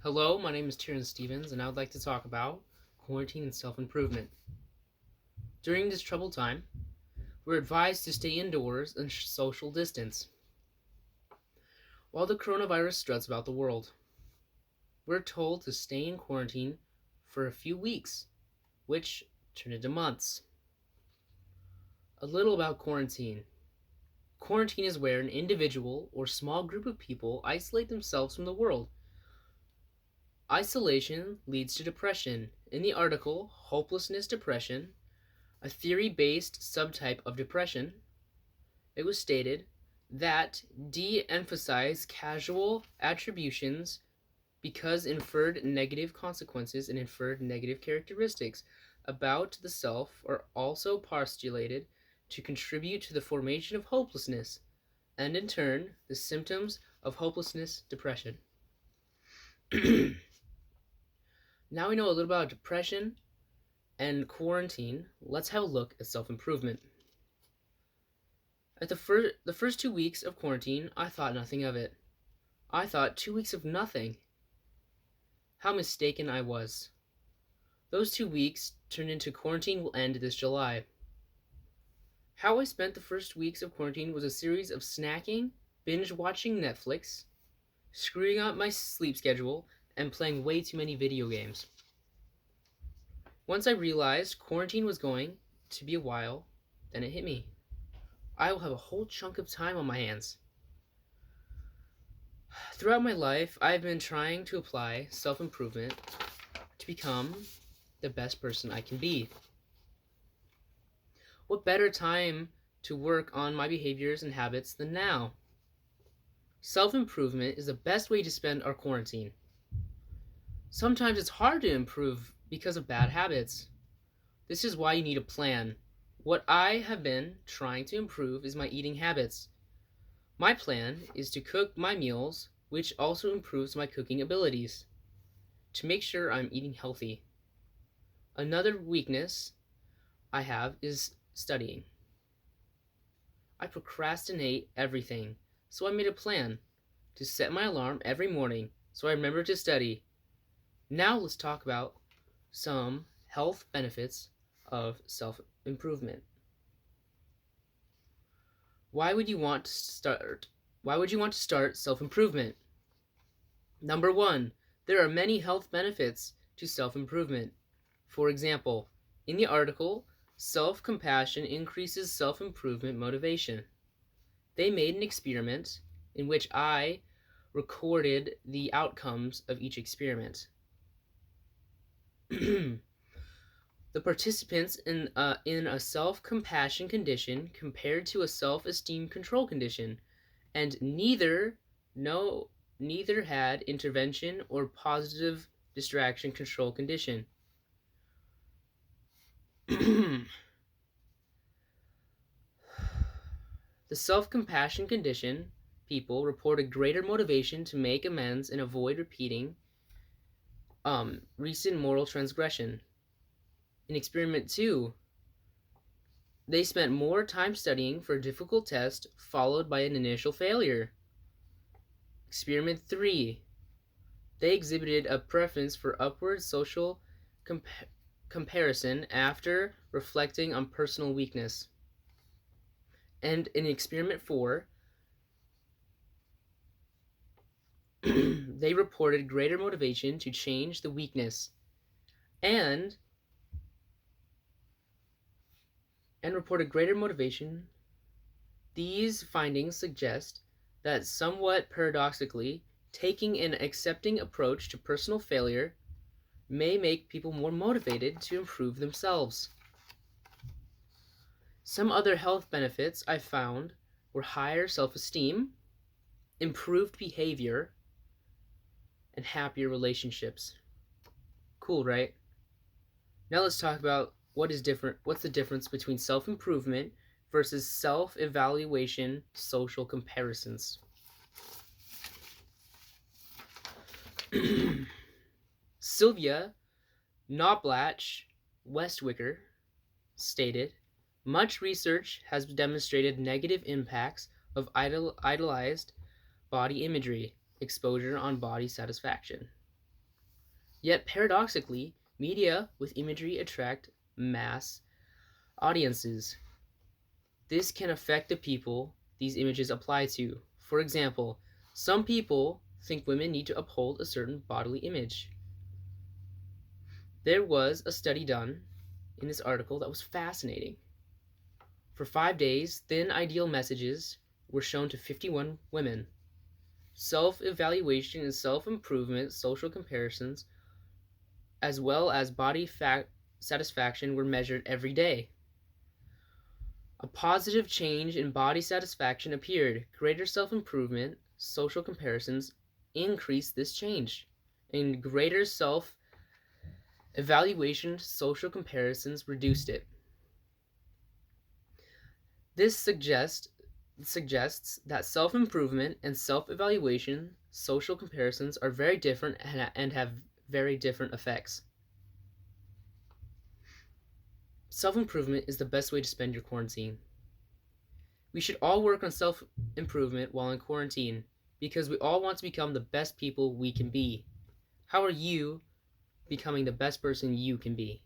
Hello, my name is Terrence Stevens, and I would like to talk about quarantine and self-improvement. During this troubled time, we're advised to stay indoors and social distance while the coronavirus struts about the world. We're told to stay in quarantine for a few weeks, which turn into months. A little about quarantine. Quarantine is where an individual or small group of people isolate themselves from the world. Isolation leads to depression. In the article, Hopelessness Depression, a theory-based subtype of depression, it was stated that de-emphasize causal attributions because inferred negative consequences and inferred negative characteristics about the self are also postulated to contribute to the formation of hopelessness, and in turn, the symptoms of hopelessness depression. Now we know a little about depression and quarantine. Let's have a look at self-improvement. At the first 2 weeks of quarantine, I thought nothing of it. I thought 2 weeks of nothing. How mistaken I was. Those 2 weeks turned into quarantine will end this July. How I spent the first weeks of quarantine was a series of snacking, binge watching Netflix, screwing up my sleep schedule, and playing way too many video games. Once I realized quarantine was going to be a while, then it hit me. I will have a whole chunk of time on my hands. Throughout my life, I've been trying to apply self-improvement to become the best person I can be. What better time to work on my behaviors and habits than now? Self-improvement is the best way to spend our quarantine. Sometimes it's hard to improve because of bad habits. This is why you need a plan. What I have been trying to improve is my eating habits. My plan is to cook my meals, which also improves my cooking abilities, to make sure I'm eating healthy. Another weakness I have is studying. I procrastinate everything, so I made a plan to set my alarm every morning so I remember to study. Now let's talk about some health benefits of self-improvement. Why would you want to start self-improvement? Number 1, there are many health benefits to self-improvement. For example, in the article, self-compassion increases self-improvement motivation. They made an experiment in which I recorded the outcomes of each experiment. The participants in a self-compassion condition compared to a self-esteem control condition, and neither had intervention or positive distraction control condition. The self-compassion condition people reported greater motivation to make amends and avoid repeating recent moral transgression. In experiment 2, they spent more time studying for a difficult test followed by an initial failure. Experiment 3, they exhibited a preference for upward social comparison after reflecting on personal weakness. And in experiment 4, they reported greater motivation to change the weakness and reported greater motivation. These findings suggest that, somewhat paradoxically, taking an accepting approach to personal failure may make people more motivated to improve themselves. Some other health benefits I found were higher self-esteem, improved behavior, and happier relationships. Cool, right? Now let's talk about what's the difference between self-improvement versus self-evaluation social comparisons. Sylvia Knobloch Westwicker stated, much research has demonstrated negative impacts of idolized body imagery exposure on body satisfaction. Yet paradoxically, media with imagery attract mass audiences. This can affect the people these images apply to. For example, some people think women need to uphold a certain bodily image. There was a study done in this article that was fascinating. For 5 days, thin ideal messages were shown to 51 women. Self evaluation and self improvement, social comparisons, as well as satisfaction were measured every day. A positive change in body satisfaction appeared. Greater self improvement, social comparisons increased this change. And greater self evaluation, social comparisons reduced it. This suggests that self improvement and self evaluation, social comparisons are very different and have very different effects. Self improvement is the best way to spend your quarantine. We should all work on self improvement while in quarantine because we all want to become the best people we can be. How are you becoming the best person you can be?